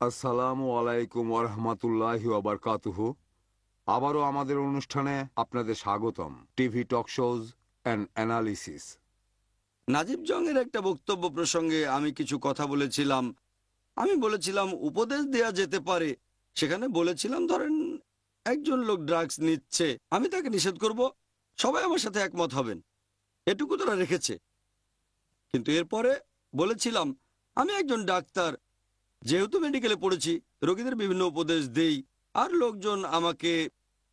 আসসালামু আলাইকুম ওরহমাতুল্লাহি ওয়াবারকাতুহু। আবারও আমাদের অনুষ্ঠানে আপনাদের স্বাগতম। TV talk shows and analysis. Najib জংয়ের একটা বক্তব্য প্রসঙ্গে আমি কিছু কথা বলেছিলাম। আমি বলেছিলাম উপদেশ দেয়া যেতে পারে। সেখানে বলেছিলাম ধরেন একজন লোক ড্রাগস নিচ্ছে, আমি তাকে নিষেধ করব, সবাই আমার সাথে একমত হবেন, এটুকু তারা রেখেছে। কিন্তু এরপরে বলেছিলাম আমি একজন ডাক্তার, যেহেতু মেডিকেলে পড়েছি, রোগীদের বিভিন্ন উপদেশ দেই, আর লোকজন আমাকে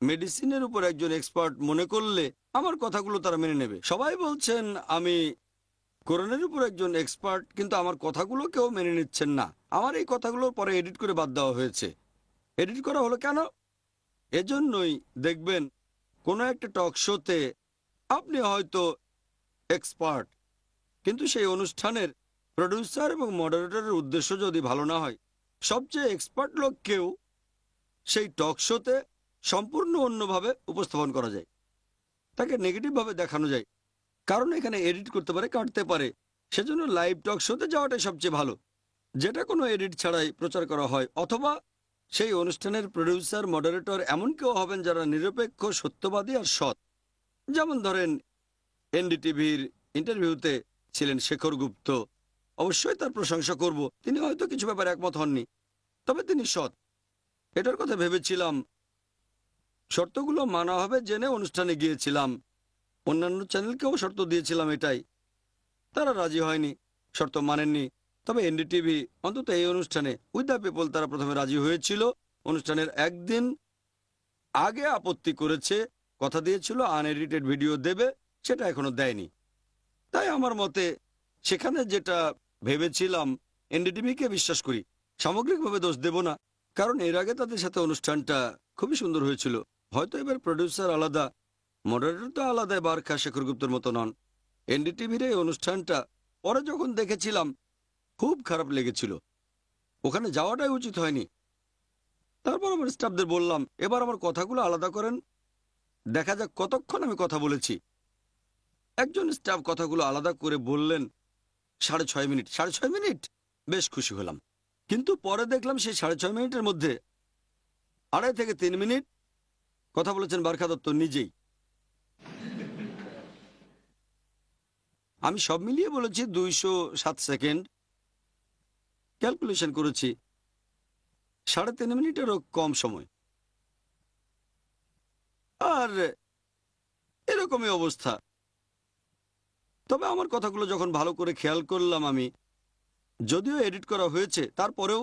মেডিসিনের উপর একজন এক্সপার্ট মনে করলে আমার কথাগুলো তারা মেনে নেবে। সবাই বলছেন আমি কোরআনের উপর একজন এক্সপার্ট, কিন্তু আমার কথাগুলো কেউ মেনে নিচ্ছেন না। আমার এই কথাগুলো পরে এডিট করে বাদ দেওয়া হয়েছে। এডিট করা হলো কেন? এজন্যই দেখবেন কোনো একটা টক শোতে আপনি হয়তো এক্সপার্ট, কিন্তু সেই অনুষ্ঠানের প্রডিউসার এবং মডারেটরের উদ্দেশ্য যদি ভালো না হয়, সবচেয়ে এক্সপার্ট লোক কেউ সেই টক শোতে সম্পূর্ণ অন্যভাবে উপস্থাপন করা যায়, তাকে নেগেটিভভাবে দেখানো যায়, কারণ এখানে এডিট করতে পারে, কাটতে পারে। সেজন্য লাইভ টক শোতে যাওয়াটাই সবচেয়ে ভালো, যেটা কোনো এডিট ছাড়াই প্রচার করা হয়। অথবা সেই অনুষ্ঠানের প্রডিউসার মডারেটর এমন কেউ হবেন যারা নিরপেক্ষ, সত্যবাদী আর সৎ। যেমন ধরেন এনডিটিভির ইন্টারভিউতে ছিলেন শেখর গুপ্ত, অবশ্যই তার প্রশংসা করব, তিনি হয়তো কিছু ব্যাপারে একমত হননি, তবে তিনি সৎ। এটার কথা ভেবেছিলাম, শর্তগুলো মানা হবে জেনে অনুষ্ঠানে গিয়েছিলাম। অন্যান্য চ্যানেলকেও শর্ত দিয়েছিলাম এটাই, তারা রাজি হয়নি, শর্ত মানেননি। তবে এনডিটিভি অন্তত এই অনুষ্ঠানে উইথ দ্য পিপল তারা প্রথমে রাজি হয়েছিল। অনুষ্ঠানের একদিন আগে আপত্তি করেছে, কথা দিয়েছিল আনএডিটেড ভিডিও দেবে, সেটা এখনো দেয়নি। তাই আমার মতে সেখানে যেটা ভেবেছিলাম, এনডিটিভিকে বিশ্বাস করি, সামগ্রিকভাবে দোষ দেব না, কারণ এর আগে তাদের সাথে অনুষ্ঠানটা খুবই সুন্দর হয়েছিল। হয়তো এবার প্রডিউসার আলাদা, মডারেটর তো আলাদা, বারখা শেখর গুপ্তের মতো নন। এনডিটিভির এই অনুষ্ঠানটা পরে যখন দেখেছিলাম খুব খারাপ লেগেছিল, ওখানে যাওয়াটাই উচিত হয়নি। তারপর আমার স্টাফদের বললাম এবার আমার কথাগুলো আলাদা করেন, দেখা যাক কতক্ষণ আমি কথা বলেছি। একজন স্টাফ কথাগুলো আলাদা করে বললেন 6.5 মিনিট। 6.5 মিনিট, বেশ খুশি হলাম। কিন্তু পরে দেখলাম সেই 6.5 মিনিটের মধ্যে 2.5 থেকে 3 মিনিট কথা বলেছেন বারখা দত্ত নিজেই। আমি সব মিলিয়ে বলেছি 207 সেকেন্ড, ক্যালকুলেশন করেছি 3.5 মিনিটেরও কম সময়। আর এরকমই অবস্থা। তবে আমার কথাগুলো যখন ভালো করে খেয়াল করলাম, আমি যদিও এডিট করা হয়েছে, তারপরেও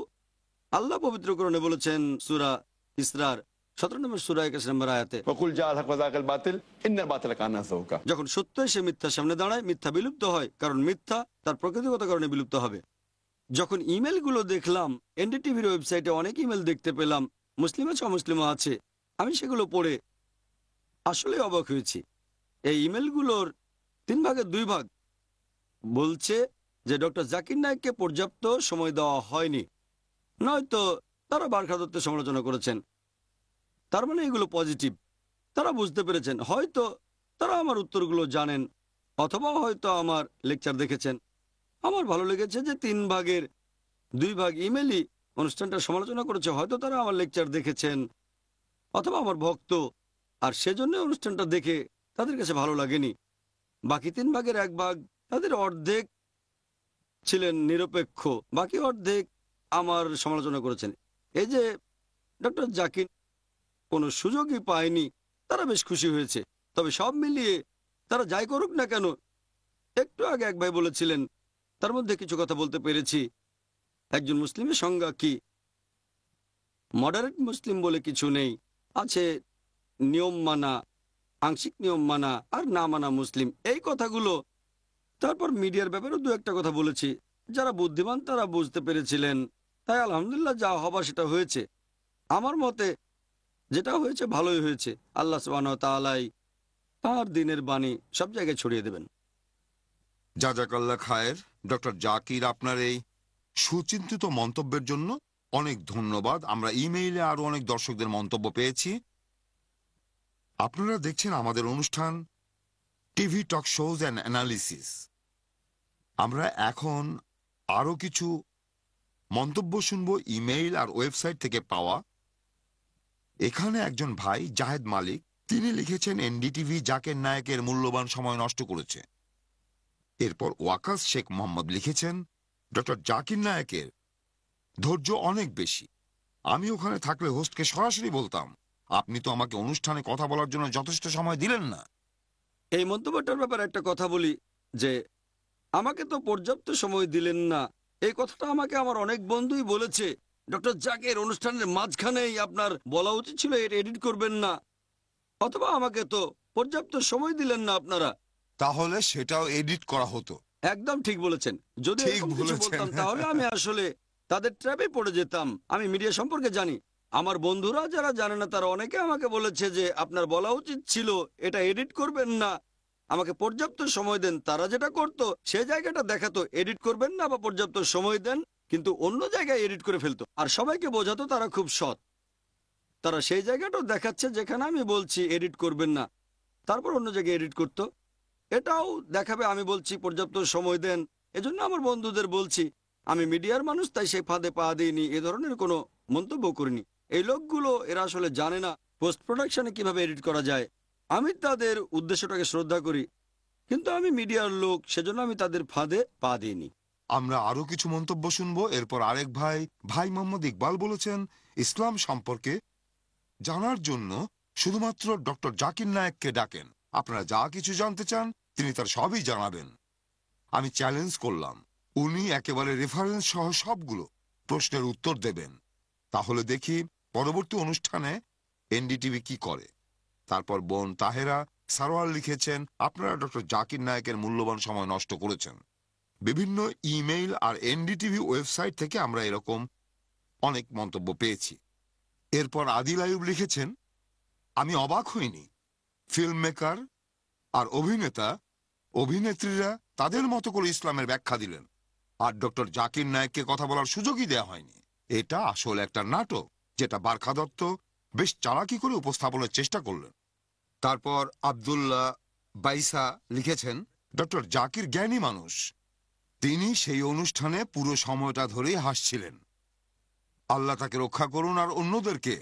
আল্লাহ পবিত্র কোরআনে বলেছেন সূরা ইসরার 17 নম্বর সূরা 21 নম্বর আয়াতে, যখন সত্য এসে মিথ্যার সামনে দাঁড়ায়, মিথ্যা বিলুপ্ত হয়, কারণ মিথ্যা তার প্রকৃতিগত কারণে বিলুপ্ত হবে। যখন ইমেলগুলো দেখলাম, এনডিটিভির ওয়েবসাইটে অনেক ইমেল দেখতে পেলাম, মুসলিম আছে অমুসলিমও আছে, আমি সেগুলো পড়ে আসলে অবাক হয়েছি। এই ইমেলগুলোর 3 ভাগের 2 ভাগ বলছে যে ডক্টর জাকির নায়েককে পর্যাপ্ত সময় দেওয়া হয়নি, নয়তো তারা বারখা দত্তের সমালোচনা করেছেন। তার মানে এগুলো পজিটিভ, তারা বুঝতে পেরেছেন, হয়তো তারা আমার উত্তরগুলো জানেন, অথবা হয়তো আমার লেকচার দেখেছেন। আমার ভালো লেগেছে যে 3 ভাগের 2 ভাগ ইমেলই অনুষ্ঠানটার সমালোচনা করেছে, হয়তো তারা আমার লেকচার দেখেছেন অথবা আমার ভক্ত, আর সেজন্য অনুষ্ঠানটা দেখে তাদের কাছে ভালো লাগেনি। বাকি 3 ভাগের 1 ভাগ, তাদের অর্ধেক ছিলেন নিরপেক্ষ, বাকি অর্ধেক আমার সমালোচনা করেছেন। এই যে ডক্টর জাকির কোনো সুযোগই পায়নি, তারা বেশ খুশি হয়েছে। তবে সব মিলিয়ে তারা যাই করুক না কেন, একটু আগে এক ভাই বলেছিলেন, তার মধ্যে কিছু কথা বলতে পেরেছি। একজন মুসলিমের সংজ্ঞা কি? মডারেট মুসলিম বলে কিছু নেই, আছে নিয়ম মানা, আংশিক নিয়ম মানা আর না মানা মুসলিম, এই কথাগুলো। তারপর মিডিয়ার ব্যাপারেও 2-1টা কথা বলেছি। যারা বুদ্ধিমান তারা বুঝতে পেরেছিলেন, তাই আলহামদুলিল্লাহ যা হবার সেটা হয়েছে। আমার মতে যেটা হয়েছে ভালোই হয়েছে। আল্লাহ সুবহানাহু ওয়া তাআলাই তাঁর দ্বীনের বাণী সব জায়গায় ছড়িয়ে দেবেন। জাযাকাল্লাহ খায়ের। ডক্টর জাকির, আপনার এই সুচিন্তিত মন্তব্যের জন্য অনেক ধন্যবাদ। আমরা ইমেইলে আরো অনেক দর্শকদের মন্তব্য পেয়েছি। আপনারা দেখছেন আমাদের অনুষ্ঠান TV talk shows and analysis. আমরা এখন আরো কিছু মন্তব্য শুনবো ইমেইল আর ওয়েবসাইট থেকে পাওয়া। এখানে একজন ভাই জাহেদ মালিক, তিনি লিখেছেন এনডিটিভি জাকির নায়েকের মূল্যবান সময় নষ্ট করেছে। এরপর ওয়াকাস শেখ মোহাম্মদ লিখেছেন ডক্টর জাকির নায়েকের ধৈর্য অনেক বেশি। আমি ওখানে থাকলে হোস্টকে সরাসরি বলতাম, আপনি তো আমাকে অনুষ্ঠানে কথা বলার জন্য যথেষ্ট সময় দিলেন না। এই মন্তব্যটার ব্যাপারে একটা কথা বলি যে আমাকে তো পর্যাপ্ত সময় দিলেন না, এই কথাটা আমাকে আমার অনেক বন্ধুই বলেছে। ডক্টর জাকের অনুষ্ঠানের মাঝখানেই আপনার বলা উচিত ছিল এটা এডিট করবেন না, অথবা আমাকে তো পর্যাপ্ত সময় দিলেন না আপনারা। তাহলে সেটাও এডিট করা হতো। একদম ঠিক বলেছেন। যদি ঠিক এরকম কিছু বলেছেন। বলতাম তাহলে আমি আসলে তাদের ট্র্যাপে পড়ে যেতাম। আমি মিডিয়া সম্পর্কে জানি, আমার বন্ধুরা যারা জানে না তারা অনেকে আমাকে বলেছে যে আপনার বলা উচিত ছিল এটা এডিট করবেন না, আমাকে পর্যাপ্ত সময় দেন। তারা যেটা করতো সে জায়গাটা দেখাতো এডিট করবেন না বা পর্যাপ্ত সময় দেন, কিন্তু অন্য জায়গায় এডিট করে ফেলতো আর সবাইকে বোঝাতো তারা খুব সৎ। তারা সেই জায়গাটাও দেখাচ্ছে যেখানে আমি বলছি এডিট করবেন না, তারপর অন্য জায়গায় এডিট করতো। এটাও দেখাবে আমি বলছি পর্যাপ্ত সময় দেন। এজন্য আমার বন্ধুদের বলছি আমি মিডিয়ার মানুষ, তাই সেই ফাঁদে পা দিইনি, এ ধরনের কোনো মন্তব্য করিনি। এই লোকগুলো এরা আসলে জানে না পোস্ট প্রোডাকশনে কিভাবে এডিট করা যায়। আমি তাদের উদ্দেশ্যটাকে শ্রদ্ধা করি, কিন্তু আমি মিডিয়ার লোক, সেজন্য আমি তাদের ফাঁদে পা দিইনি। আমরা আরো কিছু মন্তব্য শুনবো। এরপর আরেক ভাই, ভাই মোহাম্মদ ইকবাল বলেছেন ইসলাম সম্পর্কে জানার জন্য শুধুমাত্র ডক্টর জাকির নায়েককে ডাকেন। আপনারা যা কিছু জানতে চান তিনি তার সবই জানাবেন। আমি চ্যালেঞ্জ করলাম উনি একেবারে রেফারেন্স সহ সবগুলো প্রশ্নের উত্তর দেবেন। তাহলে দেখি পরবর্তী অনুষ্ঠানে এনডিটিভি কি করে। তারপর বোন তাহেরা সারোয়ার লিখেছেন আপনারা ডক্টর জাকির নায়েকের মূল্যবান সময় নষ্ট করেছেন। বিভিন্ন ইমেইল আর এনডিটিভি ওয়েবসাইট থেকে আমরা এরকম অনেক মন্তব্য পেয়েছি। এরপর আদিল আয়ুব লিখেছেন আমি অবাক হইনি, ফিল্ম মেকার আর অভিনেতা অভিনেত্রীরা তাদের মতো করে ইসলামের ব্যাখ্যা দিলেন, আর ডক্টর জাকির নায়েককে কথা বলার সুযোগই দেয়া হয়নি। এটা আসলে একটা নাটক, যেটা বারখা দত্ত বেশ চালাকি করে উপস্থাপনের চেষ্টা করলেন। তারপর আব্দুল্লাহ বাইসা লিখেছেন ডক্টর জাকির জ্ঞানী মানুষ, তিনি সেই অনুষ্ঠানে পুরো সময়টা ধরেই হাসছিলেন। আল্লাহ তাকে রক্ষা করুন আর অন্যদেরকে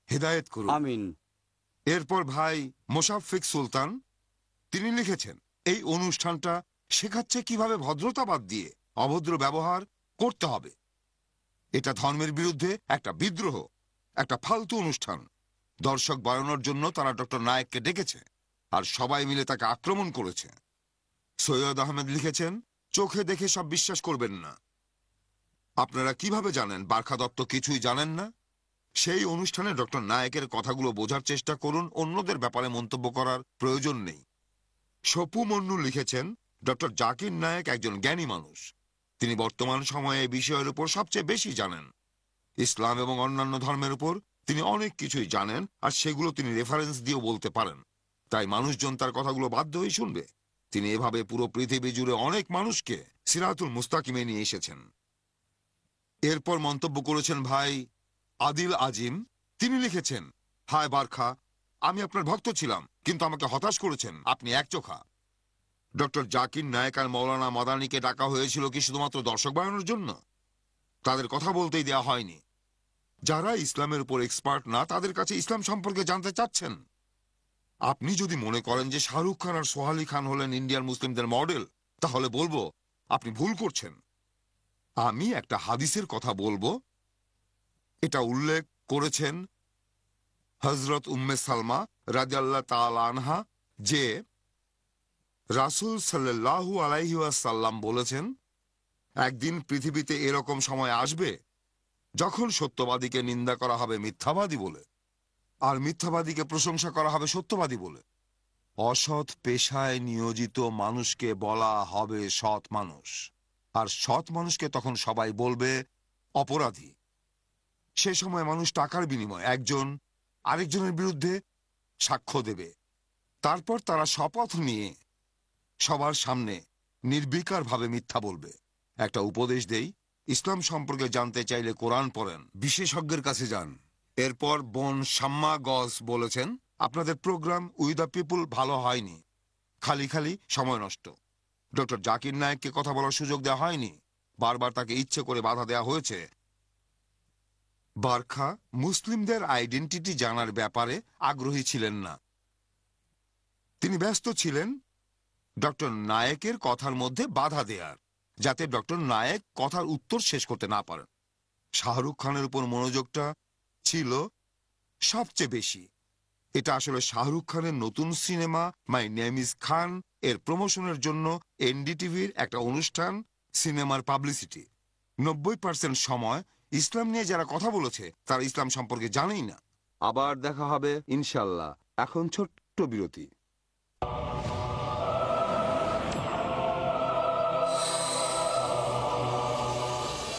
হেদায়েত করুন, আমিন। এরপর ভাই মোশাফিক সুলতান, তিনি লিখেছেন এই অনুষ্ঠানটা শেখাচ্ছে কিভাবে ভদ্রতা বাদ দিয়ে অভদ্র ব্যবহার করতে হবে। এটা ধর্মের বিরুদ্ধে একটা বিদ্রোহ, একটা ফালতু অনুষ্ঠান। দর্শক বাড়ানোর জন্য তারা ডক্টর নায়েককে ডেকেছে আর সবাই মিলে তাকে আক্রমণ করেছে। সৈয়দ আহমেদ লিখেছেন চোখে দেখে সব বিশ্বাস করবেন না। আপনারা কিভাবে জানেন বারখা দত্ত কিছুই জানেন না? সেই অনুষ্ঠানে ডক্টর নায়েকের কথাগুলো বোঝার চেষ্টা করুন, অন্যদের ব্যাপারে মন্তব্য করার প্রয়োজন নেই। সপু মন্নু লিখেছেন ডক্টর জাকির নায়েক একজন জ্ঞানী মানুষ, তিনি বর্তমান সময়ে এই বিষয়ের উপর সবচেয়ে বেশি জানেন। ইসলাম এবং অন্যান্য ধর্মের উপর তিনি অনেক কিছুই জানেন আর সেগুলো তিনি রেফারেন্স দিয়েও বলতে পারেন, তাই মানুষজন তার কথাগুলো বাধ্য হয়ে শুনবে। তিনি এভাবে পুরো পৃথিবী জুড়ে অনেক মানুষকে সিরাতুল মুস্তাকিমে নিয়ে এসেছেন। এরপর মন্তব্য করেছেন ভাই আদিল আজিম, তিনি লিখেছেন হায় বারখা, আমি আপনার ভক্ত ছিলাম কিন্তু আমাকে হতাশ করেছেন, আপনি একচোখা। ডক্টর জাকির নায়েক আর মৌলানা মাদানিকে ডাকা হয়েছিল কি শুধুমাত্র দর্শক বাড়ানোর জন্য? তাদের কথা বলতেই দেয়া হয়নি। যারা ইসলামের উপর এক্সপার্ট না তাদের কাছে ইসলাম সম্পর্কে জানতে চাচ্ছেন। আপনি যদি মনে করেন যে শাহরুখ খান আর সোহালি খান হলেন ইন্ডিয়ার মুসলিমদের মডেল, তাহলে বলবো আপনি ভুল করছেন। আমি একটা হাদিসের কথা বলবো, এটা উল্লেখ করেছেন হযরত উম্মে সালমা রাদিয়াল্লাহু তাআলা আনহা, যে রাসূল সাল্লাল্লাহু আলাইহি ওয়াসাল্লাম বলেছেন একদিন পৃথিবীতে এরকম সময় আসবে যখন সত্যবাদীকে নিন্দা করা হবে মিথ্যাবাদী বলে, আর মিথ্যাবাদীকে প্রশংসা করা হবে সত্যবাদী বলে। অসৎ পেশায় নিয়োজিত মানুষকে বলা হবে সৎ মানুষ, আর সৎ মানুষকে তখন সবাই বলবে অপরাধী। সে সময় মানুষ টাকার বিনিময়ে একজন আরেকজনের বিরুদ্ধে সাক্ষ্য দেবে, তারপর তারা শপথ নিয়ে সবার সামনে নির্বিকারভাবে মিথ্যা বলবে। একটা উপদেশ দেই, ইসলাম সম্পর্কে জানতে চাইলে কোরআন পড়েন, বিশেষজ্ঞের কাছে যান। এরপর বোন শাম্মা গজ বলেছেন আপনাদের প্রোগ্রাম উই দ্য পিপুল ভালো হয়নি, খালি খালি সময় নষ্ট। ডক্টর জাকির নায়েককে কথা বলার সুযোগ দেওয়া হয়নি, বারবার তাকে ইচ্ছে করে বাধা দেওয়া হয়েছে। বারখা মুসলিমদের আইডেন্টিটি জানার ব্যাপারে আগ্রহী ছিলেন না। তিনি ব্যস্ত ছিলেন ডক্টর নায়েকের কথার মধ্যে বাধা দেয়ার, যাতে ডক্টর নায়েক কথার উত্তর শেষ করতে না পারেন। শাহরুখ খানের উপর মনোযোগটা ছিল সবচেয়ে বেশি। এটা আসলে শাহরুখ খানের নতুন সিনেমা মাই নেম ইজ খান এর প্রমোশনের জন্য এনডিটিভির একটা অনুষ্ঠান, সিনেমার পাবলিসিটি। 90% সময় ইসলাম নিয়ে যারা কথা বলেছে তারা ইসলাম সম্পর্কে জানেই না। আবার দেখা হবে ইনশাল্লাহ। এখন ছোট্ট বিরতি।